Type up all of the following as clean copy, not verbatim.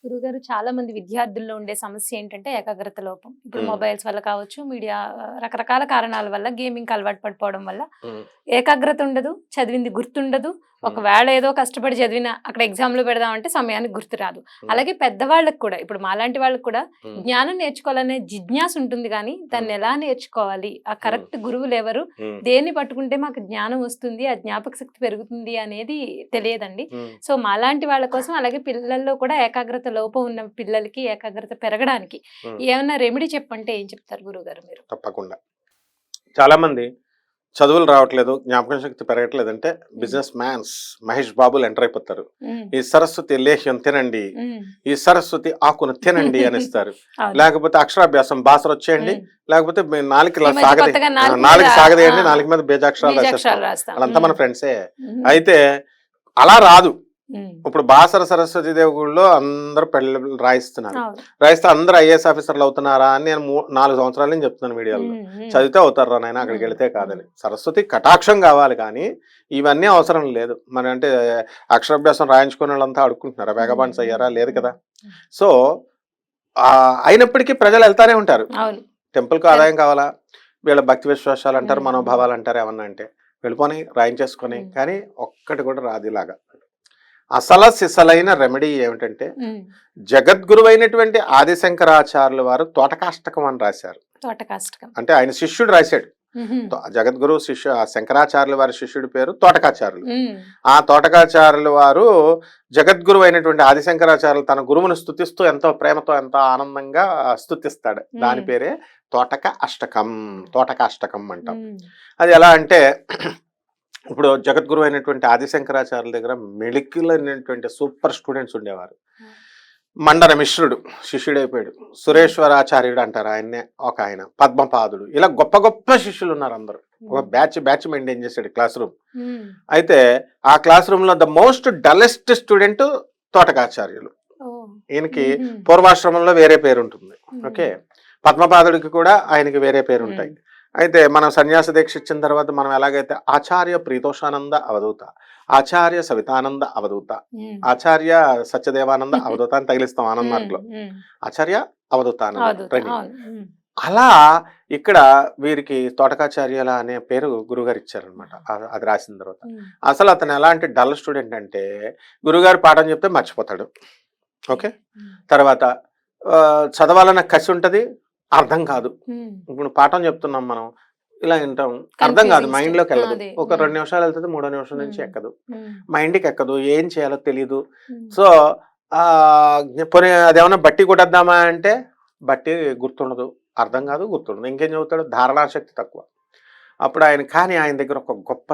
గురుగారు చాలా మంది విద్యార్థుల్లో ఉండే సమస్య ఏంటంటే ఏకాగ్రత లోపం. ఇప్పుడు హ్మ్. మొబైల్స్ వల్ల కావచ్చు, మీడియా రకరకాల కారణాల వల్ల గేమింగ్‌కి అలవాటు పడిపోవడం వల్ల హ్మ్. ఏకాగ్రత ఉండదు, చదివింది గుర్తుండదు. హ్మ్. ఒకవేళ ఏదో కష్టపడి చదివినా అక్కడ ఎగ్జామ్‌లో పెడదామంటే సమయానికి గుర్తురాదు. హ్మ్. అలాగే పెద్దవాళ్ళకి కూడా ఇప్పుడు మాలాంటి వాళ్ళకి కూడా హ్మ్. జ్ఞానం నేర్చుకోవాలనే జిజ్ఞాస ఉంటుంది గానీ, హ్మ్. దాన్ని ఎలా నేర్చుకోవాలి? ఆ హ్మ్. కరెక్ట్ గురువులెవరు? హ్మ్. దేన్ని పట్టుకుంటే మాకు జ్ఞానం వస్తుంది, ఆ జ్ఞాపక శక్తి పెరుగుతుంది అనేది తెలియదండి. హ్మ్. సో, మాలాంటి వాళ్ళ కోసం అలాగే పిల్లల్లో కూడా ఏకాగ్రత లోపం ఉన్న పిల్లలకి ఏకాగ్రత పెరగడానికి హ్మ్. ఏమన్నా రెమెడీ చెప్పంటే ఏం చెప్తారు గురువుగారు మీరు? తప్పకుండా. చాలామంది చదువులు రావట్లేదు, జ్ఞాపకం శక్తి పెరగట్లేదంటే హ్మ్. బిజినెస్ మ్యాన్స్ మహేష్ బాబులు ఎంటర్ అయిపోతారు. హ్మ్. ఈ సరస్వతి లేహ్యం తినండి, హ్మ్. ఈ సరస్వతి ఆకును తినండి అనిస్తారు. అవును. లేకపోతే అక్షరాభ్యాసం బాసరొచ్చేయండి, హ్మ్. లేకపోతే మీ నాలుక ఈ ఇలా మధ్య కొత్తగా నాలుక మీద నాలుక ఆ! సాగదీయండి, నాలుక మీద బీజాక్షరాలు రాసేస్తాం. బీజాక్షరాలు రాస్తాం. వాళ్ళంతా హ్మ్. మన ఫ్రెండ్సే. హ్మ్. అయితే అలా రాదు. హ్మ్. ఇప్పుడు బాసర సరస్వతి దేవి గుడిలో అందరూ పెళ్ళిళ్ళు రాయిస్తున్నారు. అవును. రాయిస్తే అందరూ ఐఏఎస్ ఆఫీసర్లు అవుతున్నారా అని నేను 4 సంవత్సరాల నుంచి చెప్తున్నాను మీడియాలో. హ్మ్. హ్మ్. చదివితే అవుతారురా నాయనా, హ్మ్. అక్కడికెళ్తే హ్మ్. కాదని. సరస్వతి కటాక్షం కావాలి కానీ, ఇవన్నీ అవసరం లేదు. మరి అంటే అక్షరాభ్యాసం రాయించుకున్నోళ్ళంతా అడుక్కుంటున్నారా? హ్మ్. వేగబాన్స్ హ్మ్. అయ్యారా? లేదు హ్మ్. కదా! హ్మ్. సో, అయినప్పటికీ ప్రజలు ఎళ్తానే ఉంటారు. అవును. టెంపుల్‌కి కరెక్ట్. ఆదాయం కావాలా? వీళ్ళ భక్తి విశ్వాసాలంటారు, హ్మ్. హ్మ్. మనోభావాలంటారు ఏమన్నా అంటే. వెళ్ళిపోని రాయించేసుకొని, హ్మ్. కానీ ఒక్కటి కూడా రాదు ఇలాగా. అసల సిసలైన రెమెడీ ఏమిటంటే, హ్మ్. జగద్గురువైనటువంటి ఆదిశంకరాచార్యుల వారు తోటకాష్టకం అని రాశారు. తోటకాష్టకం. అంటే ఆయన శిష్యుడు రాశాడు. హుహు. జగద్గురు శంకరాచార్యుల వారి శిష్యుడి పేరు తోటకాచార్యులు. హ్మ్. ఆ తోటకాచార్యుల వారు జగద్గురు అయినటువంటి ఆదిశంకరాచార్యులు తన గురువును స్తుతిస్తూ ఎంతో ప్రేమతో ఎంతో ఆనందంగా స్తుతిస్తాడు. దాని హ్మ్. పేరే తోటక అష్టకం. తోటకాష్టకం అంటాం. హ్మ్. అది ఎలా అంటే ఇప్పుడు జగద్గురు అయినటువంటి ఆదిశంకరాచార్యుల దగ్గర మెళికలైనటువంటి సూపర్ స్టూడెంట్స్ ఉండేవారు. మండన మిశ్రుడు శిష్యుడైపోయాడు. హ్మ్. సురేశ్వరాచార్యుడు అంటారు ఆయన్నే ఒక ఆయన. పద్మపాదుడు ఇలా గొప్ప గొప్ప శిష్యులు ఉన్నారు అందరూ. ఒక హ్మ్. బ్యాచ్ మెయింటైన్ చేశాడు క్లాస్ రూమ్. హ్మ్. అయితే ఆ క్లాస్ రూమ్‌లో ద మోస్ట్ డల్లెస్ట్ స్టూడెంట్ తోటకాచార్యులు. ఓహ్! ఈయనకి హుహు. పూర్వాశ్రమంలో వేరే పేరుంటుంది. హ్మ్. ఓకే. పద్మపాదుడికి కూడా ఆయనకి వేరే పేరుంటాయి. హ్మ్. అయితే మనం సన్యాస దీక్ష ఇచ్చిన తర్వాత మనం ఎలాగైతే ఆచార్య ప్రీతోషానంద అవధూత, ఆచార్య సవితానంద అవధూత, హ్మ్. ఆచార్య సత్యదేవానంద అవధూత అని తగిలిస్తాం ఆనంద్ హ్మ్. మార్క్‌లో. హ్మ్. ఆచార్య అవధూతానంద అవధూత. ట్రైనింగ్. అవును. హ్మ్. అలా ఇక్కడ వీరికి తోటకాచార్యుల అనే పేరు గురుగారు ఇచ్చారనమాట. అది రాసిన తర్వాత. హ్మ్. అసలు అతను ఎలాంటి డల్ స్టూడెంట్ అంటే గురువుగారు పాఠం చెప్తే మర్చిపోతాడు. ఓకే. ఓకే. హ్మ్. తర్వాత చదవాలన్న కసి ఉంటది. అర్థం కాదు. హ్మ్. ఇప్పుడు పాఠం చెప్తున్నాం మనం. ఇలా వింటాం. అర్థం కాదు. Confusing stage. ఆ! మైండ్‌లోకెళ్ళదు. అదే. ఒక హ్మ్. 2 నిమిషాలు ఎళ్తది. మూడో నిమిషం నుంచి హ్మ్. ఎక్కదు. హ్మ్. మైండ్‌కెక్కదు. ఏం చేయాలో తెలీదు. హ్మ్. సో, పోనీ అదేమన్నా బట్టి కొట్టేద్దామా అంటే బట్టి గుర్తుండదు. అర్థం కాదు. గుర్తుండదు. ఇంకేం చదువుతాడు? ధారణాశక్తి తక్కువ. అప్పుడు కానీ ఆయన దగ్గర ఒక గొప్ప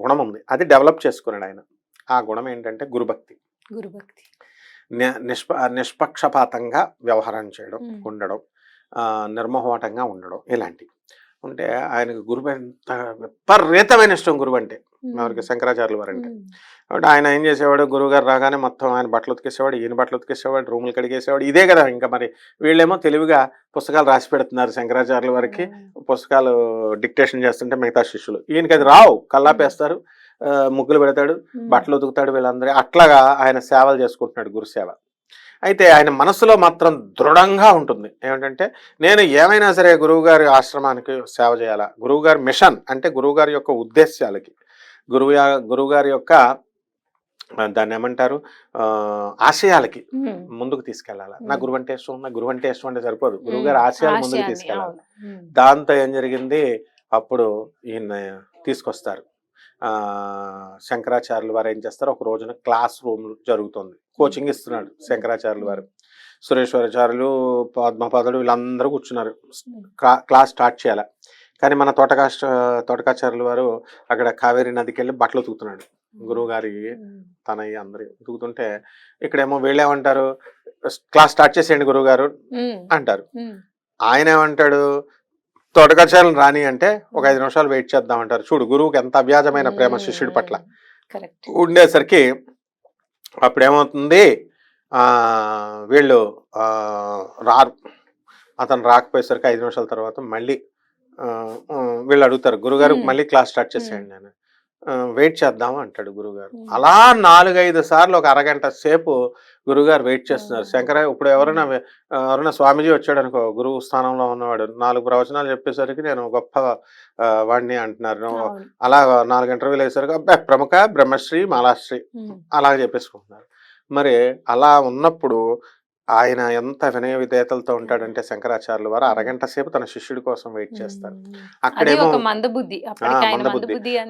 గుణం ఉంది. అది డెవలప్ చేసుకున్నాడాయన. ఆ గుణం ఏంటంటే గురుభక్తి. గురుభక్తి. న్య నిష్ప నిష్పక్షపాతంగా వ్యవహారం చేయడం, హ్మ్. ఉండడం, నిర్మోహమాటంగా ఉండడం ఇలాంటివి. ఉంటే ఆయనకు గురువు ఎంత విపరీతమైన ఇష్టం గురువంటే. హ్మ్. ఎవరికి? శంకరాచార్యుల వారంటే. హ్మ్. కాబట్టి ఆయన ఏం చేసేవాడు, గురువుగారు రాగానే మొత్తం ఆయన బట్టలు ఉతికేసేవాడు, ఈయన బట్టలు ఉతికేసేవాడు, రూములు కడిగేసేవాడు. ఇదే కదా ఇంకా మరి. వీళ్ళేమో తెలివిగా పుస్తకాలు రాసి పెడుతున్నారు శంకరాచార్యుల వారికి. ఓహ్! పుస్తకాలు డిక్టేషన్ చేస్తుంటే మిగతా శిష్యులు. ఈయనకి అది హ్మ్. రావు. హ్మ్. కల్లాపేస్తారు. ముగ్గులు పెడతాడు, హ్మ్. బట్టలు ఉతుకుతాడు వీళ్ళందరూ. అట్లాగా ఆయన సేవలు చేసుకుంటున్నాడు గురుసేవ. అయితే ఆయన మనసులో మాత్రం దృఢంగా ఉంటుంది. ఏమిటంటే నేను ఏమైనా సరే గురువుగారి ఆశ్రమానికి సేవ చేయాలా. గురువుగారి మిషన్ అంటే గురువుగారి యొక్క ఉద్దేశ్యాలకి, గురువుగారి యొక్క దాన్నేమంటారు ఆశయాలకి హ్మ్. ముందుకు తీసుకెళ్ళాలా. నా హ్మ్. గురువంటే ఇష్టం, నా గురువంటే ఇష్టం అంటే సరిపోదు. హ్మ్. గురువుగారి ఆశయాలు ముందుకు ఆశయాన్ని. తీసుకెళ్ళాలి. అవును. హ్మ్. దాంతో ఏం జరిగింది, అప్పుడు ఈయన్ని తీసుకొస్తారు. శంకరాచార్యులు వారు ఏం చేస్తారు, ఒక రోజున క్లాస్ రూమ్ జరుగుతుంది. హ్మ్. కోచింగ్ ఇస్తున్నాడు శంకరాచార్యులు హ్మ్. వారు. సురేశ్వరాచార్యులు, పద్మపాదుడు వీళ్ళందరూ కూర్చున్నారు. హ్మ్. క్లాస్ స్టార్ట్ చేయాల. కానీ మన తోటకాచార్యులు వారు అక్కడ కావేరీ నదికెళ్ళి బట్టలు ఉతుకుతున్నాడు. హ్మ్. గురువుగారి హ్మ్. తనయ్య అందరూ ఉతుకుతుంటే, ఇక్కడేమో వీళ్ళేమంటారు, క్లాస్ స్టార్ట్ చేసేయండి గురువుగారు హ్మ్. అంటారు. హ్మ్. ఆయనేమంటాడు, తోటకాచార్యులను రాని అంటే ఒక హ్మ్. 5 నిమిషాలు వెయిట్ చేద్దామంటారు. చూడు గురువుకి ఎంత అవ్యాజమైన ప్రేమ శిష్యుడి పట్ల. హ్మ్. కరెక్ట్. ఉండేసరికి అప్పుడేమవుతుంది, వీళ్ళు రారు. అతను రాకపోయేసరికి 5 నిమిషాల తర్వాత మళ్ళీ వీళ్ళు అడుగుతారు, గురుగారు హ్మ్. మళ్ళీ క్లాస్ స్టార్ట్ హ్మ్. చేసేయండి అని. వెయిట్ చేద్దాం అంటాడు గురుగారు. అలా 4-5 సార్లు ఒక అరగంట సేపు గురుగారు వెయిట్ చేస్తున్నారు. ఇప్పుడు ఎవరైనా స్వామీజీ వచ్చాడు అనుకో, గురువు స్థానంలో ఉన్నవాడు 4 ప్రవచనాలు చెప్పేసరికి నేను గొప్ప వాడిని అంటున్నారు. అలా 4 ఇంటర్వ్యూలు వేసరికి అబ్బాయి ప్రముఖ బ్రహ్మశ్రీ మాలాశ్రీ అలాగ చెప్పేసుకుంటున్నారు. మరి అలా ఉన్నప్పుడు ఆయన ఎంత వినయ విధేయతలతో ఉంటాడంటే శంకరాచార్యుల వారు అరగంట సేపు తన శిష్యుడి కోసం వెయిట్ చేస్తారు. అక్కడేమో మందబుద్ధి,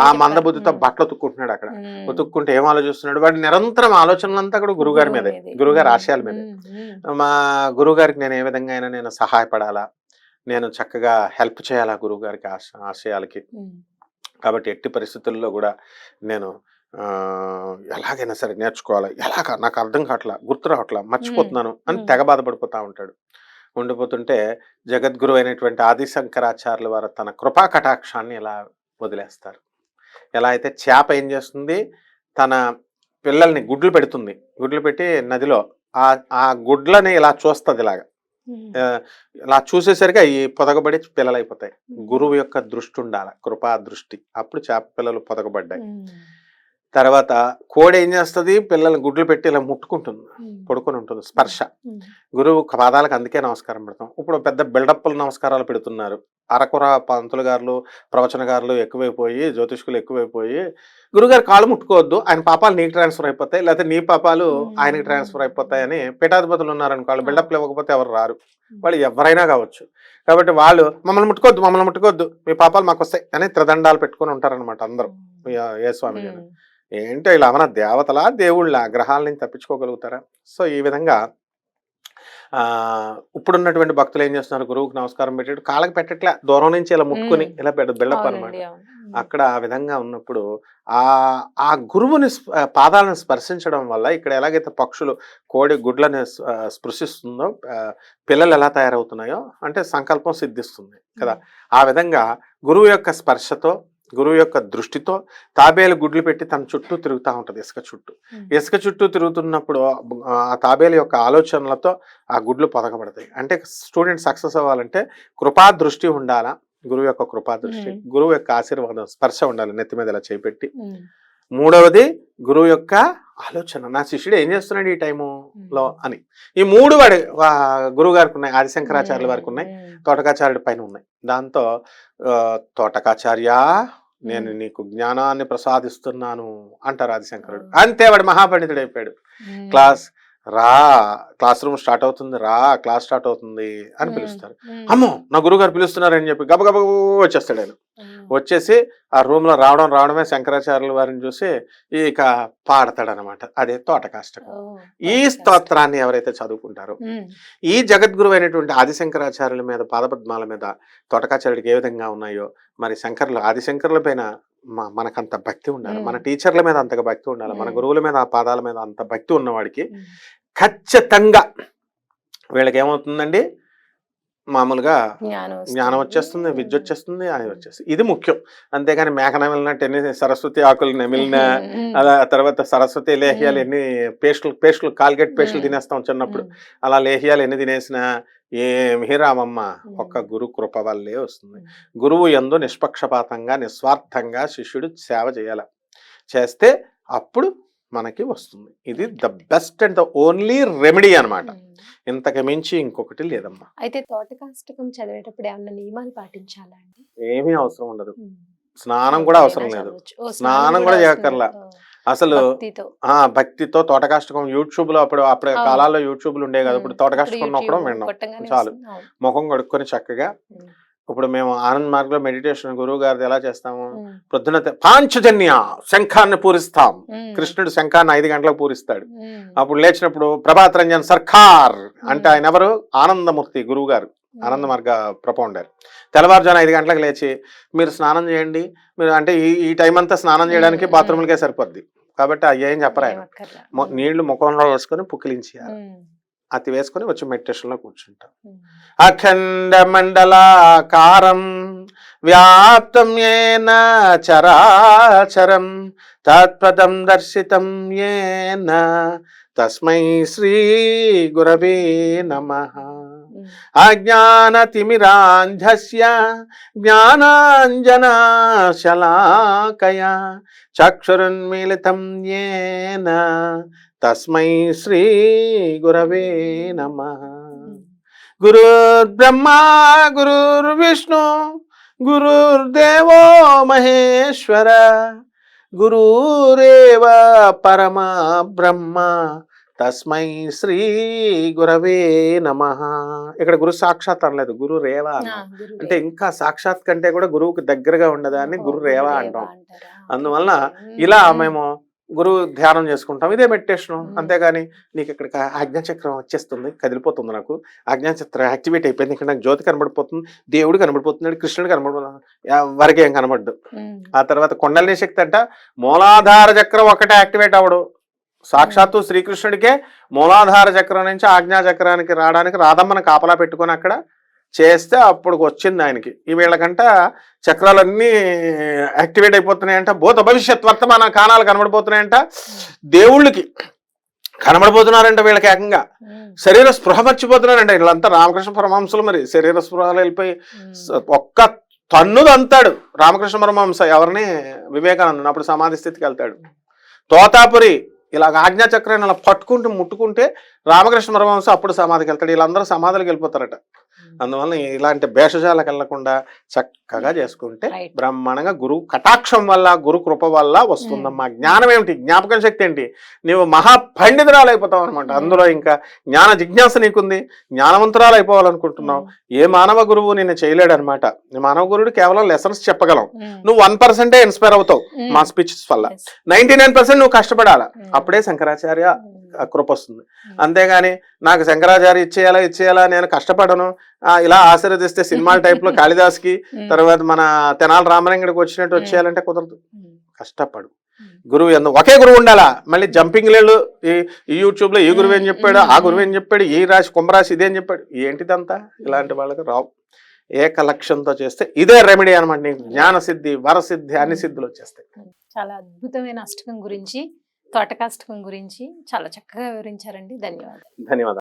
ఆ మందబుద్ధితో బట్టలు ఉతుక్కుంటున్నాడు. అక్కడ ఉతుక్కుంటే ఏం ఆలోచిస్తున్నాడు, వాడి నిరంతరం ఆలోచనలంతా కూడా గురుగారి మీదే, గురుగారి ఆశయాల మీదే. మా గురుగారికి నేను ఏ విధంగా అయినా నేను సహాయపడాలా, నేను చక్కగా హెల్ప్ చేయాలా గురుగారికి ఆశయాలకి. కాబట్టి ఎట్టి పరిస్థితుల్లో కూడా నేను ఎలాగైనా సరే నేర్చుకోవాలి, ఎలాగా నాకు అర్థం కావట్లా, గుర్తు రావట్లా, మర్చిపోతున్నాను అని తెగ బాధపడిపోతూ ఉంటాడు. ఉండిపోతుంటే జగద్గురు అయినటువంటి ఆదిశంకరాచార్యుల వారు తన కృపా కటాక్షాన్ని ఇలా వదిలేస్తారు. ఎలా అయితే చేప ఏం చేస్తుంది, తన పిల్లల్ని గుడ్లు పెడుతుంది, గుడ్లు పెట్టి నదిలో ఆ గుడ్లని ఇలా చూస్తుంది, ఇలా చూసేసరికి అవి పొదగబడి పిల్లలు అయిపోతాయి. గురువు యొక్క దృష్టి ఉండాలి, కృపా దృష్టి. అప్పుడు చేప పిల్లలు పొదగబడ్డాయి. తర్వాత కోడి ఏం చేస్తుంది, పిల్లల్ని గుడ్లు పెట్టి ఇలా ముట్టుకుంటుంది, పడుకొని ఉంటుంది, స్పర్శ. గురువు పాదాలకు అందుకే నమస్కారం పెడతాం. ఇప్పుడు పెద్ద బిల్డప్లు నమస్కారాలు పెడుతున్నారు. అరకుర పంతులు గారులు, ప్రవచనగారులు ఎక్కువైపోయి, జ్యోతిష్కులు ఎక్కువైపోయి, గురుగారు కాళ్ళు ముట్టుకోవద్దు, ఆయన పాపాలు నీకు ట్రాన్స్ఫర్ అయిపోతాయి, లేకపోతే నీ పాపాలు ఆయనకి ట్రాన్స్ఫర్ అయిపోతాయని పీఠాధిపతులు ఉన్నారనుకో, వాళ్ళు బిల్డప్లు ఇవ్వకపోతే ఎవరు రారు, వాళ్ళు ఎవరైనా కావచ్చు. కాబట్టి వాళ్ళు మమ్మల్ని ముట్టుకోవద్దు, మీ పాపాలు మాకు వస్తాయి అని త్రిదండాలు పెట్టుకుని ఉంటారనమాట అందరూ. ఏ స్వామి గారు ఏంటో ఇలా ఏమన్నా దేవతలా దేవుళ్ళ గ్రహాల నుంచి తప్పించుకోగలుగుతారా? సో ఈ విధంగా ఇప్పుడున్నటువంటి భక్తులు ఏం చేస్తున్నారు, గురువుకి నమస్కారం పెట్టాడు, కాళ్ళకి పెట్టట్లే, దూరం నుంచి ఇలా ముట్టుకుని ఇలా బిల్డప్ అనమాట. అక్కడ ఆ విధంగా ఉన్నప్పుడు ఆ గురువుని పాదాలను స్పర్శించడం వల్ల ఇక్కడ ఎలాగైతే పక్షులు కోడి గుడ్లని స్పృశిస్తుందో పిల్లలు ఎలా తయారవుతున్నాయో అంటే సంకల్పం సిద్ధిస్తుంది కదా. ఆ విధంగా గురువు యొక్క స్పర్శతో, గురువు యొక్క దృష్టితో తాబేలు గుడ్లు పెట్టి తన చుట్టూ తిరుగుతూ ఉంటుంది, ఇసుక చుట్టూ తిరుగుతున్నప్పుడు ఆ తాబేలు యొక్క ఆలోచనలతో ఆ గుడ్లు పొదగబడతాయి. అంటే స్టూడెంట్ సక్సెస్ అవ్వాలంటే కృపా దృష్టి ఉండాలా, గురువు యొక్క కృపా దృష్టి, గురువు యొక్క ఆశీర్వాదం స్పర్శ ఉండాలి నెత్తి మీద ఇలా చేపెట్టి. మూడవది గురువు యొక్క ఆలోచన, నా శిష్యుడు ఏం చేస్తున్నాడు ఈ టైములో అని. ఈ 3 వాడి గురువు గారికి ఉన్నాయి, ఆదిశంకరాచార్యుల వారికి ఉన్నాయి, తోటకాచార్యుడి పైన ఉన్నాయి. దాంతో తోటకాచార్య నేను నీకు జ్ఞానాన్ని ప్రసాదిస్తున్నాను అంటారు ఆదిశంకరుడు. అంతే, వాడు మహాపండితుడు అయిపోయాడు. క్లాస్ రూమ్ స్టార్ట్ అవుతుంది, క్లాస్ స్టార్ట్ అవుతుంది అని పిలుస్తారు. అమ్మో నా గురువు గారు పిలుస్తున్నారని చెప్పి గబగబ వచ్చేస్తాడు ఆయన. వచ్చేసి ఆ రూమ్ లో రావడమే శంకరాచార్యుల వారిని చూసి ఇక పాడతాడనమాట. అదే తోటకాష్టకం. ఈ స్తోత్రాన్ని ఎవరైతే చదువుకుంటారో, ఈ జగద్గురు అయినటువంటి ఆదిశంకరాచార్యుల మీద, పాదపద్మాల మీద తోటకాచార్యుడికి ఏ విధంగా ఉన్నాయో, మరి ఆదిశంకరుల పైన మనకంత భక్తి ఉండాలి, మన టీచర్ల మీద అంతగా భక్తి ఉండాలి, మన గురువుల మీద, ఆ పాదాల మీద అంత భక్తి ఉన్నవాడికి ఖచ్చితంగా వీళ్ళకి ఏమవుతుందండి, మామూలుగా జ్ఞానం వచ్చేస్తుంది, విద్య వచ్చేస్తుంది, అది వచ్చేస్తుంది. ఇది ముఖ్యం. అంతేగాని మేక నమిలినట్టు ఎన్ని సరస్వతి ఆకులు నమిలిన, అలా తర్వాత సరస్వతి లేహ్యాలు ఎన్ని పేస్టులు కాల్గేట్ పేస్టులు తినేస్తాం చిన్నప్పుడు, అలా లేహ్యాలు ఎన్ని తినేసినా ఏమి రామమ్మ, ఒక్క గురు కృప వల్లే వస్తుంది. గురువు యందు నిష్పక్షపాతంగా, నిస్వార్థంగా శిష్యుడు సేవ చేస్తే అప్పుడు మనకి వస్తుంది. ఇది the best and the only remedy అన్నమాట. ఇంతకు మించి ఇంకొకటి లేదమ్మా. అయితే తోటకాష్టకం చదివేటప్పుడు ఏమన్నా నియమాలు పాటించాలా అండి? ఏమీ అవసరం ఉండదు, స్నానం కూడా అవసరం లేదు, స్నానం కూడా చేయక్కర్లా. అసలు భక్తితో తోటకాష్టకం యూట్యూబ్ లో అప్పుడు కాలాల్లో యూట్యూబ్లు ఉండే కదా, ఇప్పుడు తోటకాష్టకం నొక్కడం వినడం చాలు. ముఖం కడుక్కొని చక్కగా, ఇప్పుడు మేము ఆనంద్ మార్గ్ లో మెడిటేషన్ గురువు గారిది ఎలా చేస్తాము, పొద్దున పాంచజన్య శంఖాన్ని పూరిస్తాం. కృష్ణుడు శంఖాన్ని 5 గంటలకు పూరిస్తాడు. అప్పుడు లేచినప్పుడు ప్రభాత్ రంజన్ సర్కార్ అంటే ఆయన ఎవరు, ఆనందమూర్తి గురువు గారు, ఆనంద మార్గ ప్రపౌండర్. తెల్లవారుజాను 5 గంటలకు లేచి మీరు స్నానం చేయండి, మీరు అంటే ఈ టైం అంతా స్నానం చేయడానికి బాత్రూమ్లకే సరిపోద్ది కాబట్టి అవి ఏం చెప్పరు ఆయన. నీళ్లు ముఖంలో వేసుకొని పుక్కిలించేయాలి, అతి వేసుకొని వచ్చి మెడిటేషన్ లో కూర్చుంటాం. అఖండ మండలాకారం వ్యాప్తం ఏన చరాచరం తత్పదం దర్శితం ఏన తస్మై శ్రీ గురవే నమః. అజ్ఞానతిమిరాంధస్య జ్ఞానాంజనశలాకయా చక్షురున్మీలితం యేన తస్మై శ్రీ గురవే నమః. గురుర్బ్రహ్మా గురుర్విష్ణు గురుర్దేవో మహేశ్వర గురురేవ పరమ బ్రహ్మ తస్మై శ్రీ గురవే నమః. ఇక్కడ గురు సాక్షాత్ అనలేదు, గురు రేవ అన్నాం. అంటే ఇంకా సాక్షాత్ కంటే కూడా గురువుకి దగ్గరగా ఉండదాన్ని గురు రేవ అంటాం. అందువల్ల ఇలా మేము గురువు ధ్యానం చేసుకుంటాం, ఇదే మెడిటేషన్. అంతేగాని నీకు ఇక్కడ ఆజ్ఞాచక్రం వచ్చేస్తుంది, కదిలిపోతుంది, నాకు ఆజ్ఞాచక్రం యాక్టివేట్ అయిపోయింది, ఇక్కడ నాకు జ్యోతి కనబడిపోతుంది, దేవుడు కనబడిపోతున్నాడు, కృష్ణుడు కనబడిపోతున్నాడు, ఎవరికి ఏం కనబడ్డు. ఆ తర్వాత కొండలిని శక్తి అంట మూలాధార చక్రం ఒకటే యాక్టివేట్ అవడు. సాక్షాత్తు శ్రీకృష్ణుడికే మూలాధార చక్రం నుంచి ఆజ్ఞా చక్రానికి రావడానికి రాధమ్మను కాపలా పెట్టుకొని అక్కడ చేస్తే అప్పుడు వచ్చింది ఆయనకి. ఈ వీళ్ళకంట చక్రాలన్నీ యాక్టివేట్ అయిపోతున్నాయంట, భూత భవిష్యత్ వర్తమాన కాలాలు కనబడిపోతున్నాయంట, దేవుళ్ళకి కనబడిపోతున్నారంట, వీళ్ళకి ఏకంగా శరీర స్పృహ మర్చిపోతున్నారంట. వీళ్ళంతా రామకృష్ణ పరమహంసలు మరి శరీర స్పృహలు వెళ్ళిపోయి ఒక్క తన్నులు అంతాడు రామకృష్ణ పరమహంస ఎవరిని, వివేకానందుని. అప్పుడు సమాధి స్థితికి వెళ్తాడు. తోతాపురి ఇలాగ ఆజ్ఞాచక్రాన్ని అలా పట్టుకుంటూ ముట్టుకుంటే రామకృష్ణ పరమహంస అప్పుడు సమాధికి వెళ్తాడు. వీళ్ళందరూ సమాధులకు వెళ్ళిపోతారట. అందువల్ల ఇలాంటి భేషజాలకు వెళ్ళకుండా చక్కగా చేసుకుంటే బ్రహ్మాండంగా గురువు కటాక్షం వల్ల గురు కృప వల్ల వస్తుందమ్మా. జ్ఞానం ఏమిటి, జ్ఞాపకం శక్తి ఏంటి, నీవు మహాపండితురాలు అయిపోతావు అనమాట. అందులో ఇంకా జ్ఞాన జిజ్ఞాస నీకుంది, జ్ఞానవంతురాలు అయిపోవాలనుకుంటున్నావు. ఏ మానవ గురువు నిన్ను చేయలేడు అనమాట. మానవ గురువుడు కేవలం లెసన్స్ చెప్పగలం, నువ్వు 1% ఇన్స్పైర్ అవుతావు మా స్పీచెస్ వల్ల, 99% నువ్వు కష్టపడాలా, అప్పుడే శంకరాచార్య కృప వస్తుంది. అంతేగాని నాకు శంకరాచార్య ఇచ్చేయాలా నేను కష్టపడను ఇలా ఆశీర్వదిస్తే సినిమాల టైప్ లో కాళిదాస్కి తర్వాత మన తెనాలి రామలింగడికి వచ్చినట్టు వచ్చేయాలంటే కుదరదు. కష్టపడు. గురువు ఒకే గురువు ఉండాలా. మళ్ళీ జంపింగ్ లేళ్ళు ఈ యూట్యూబ్ లో ఈ గురువు ఏం చెప్పాడు, ఆ గురువు ఏం చెప్పాడు, ఈ రాశి కుంభరాశి ఇదేం చెప్పాడు, ఏంటిదంతా ఇలాంటి వాళ్ళకి రావు. ఏక లక్ష్యంతో చేస్తే ఇదే రెమెడీ అనమాట. నీకు జ్ఞాన సిద్ధి, వరసిద్ధి, అన్ని సిద్ధులు వచ్చేస్తాయి. చాలా అద్భుతమైన అష్టకం గురించి, తోటకాష్టకం గురించి చాలా చక్కగా వివరించారండి. ధన్యవాదాలు.